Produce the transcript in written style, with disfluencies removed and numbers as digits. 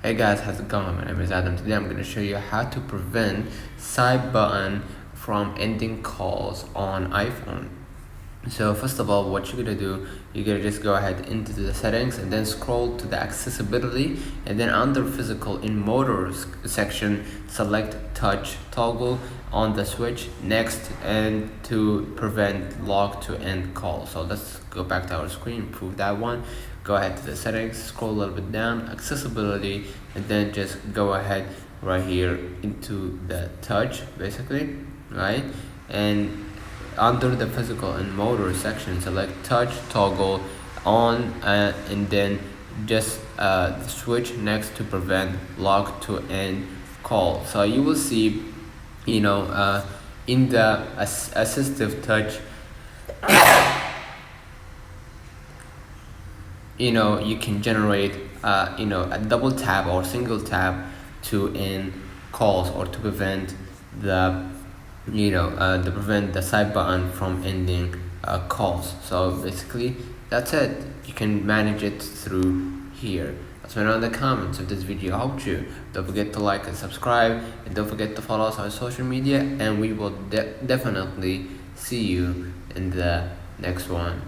Hey guys, how's it going? My name is Adam. Today I'm going to show you how to prevent side button from ending calls on iPhone. So first of all, what you're gonna do, you're gonna just go ahead into the settings and then scroll to the accessibility, and then under physical in motors section, select touch toggle on the switch next and to prevent lock to end call. So let's go back to our screen, improve that one. Go ahead to the settings, scroll a little bit down, accessibility, and then just go ahead right here into the touch basically, right? And under the physical and motor section, select touch toggle on and then just switch next to prevent lock to end call. So you will see, in the assistive touch, you can generate a double tap or single tap to end calls or to prevent the prevent the side button from ending calls. So basically that's it. You can manage it through here. Let me know in the comments if this video helped you. Don't forget to like and subscribe, and don't forget to follow us on social media, and we will definitely see you in the next one.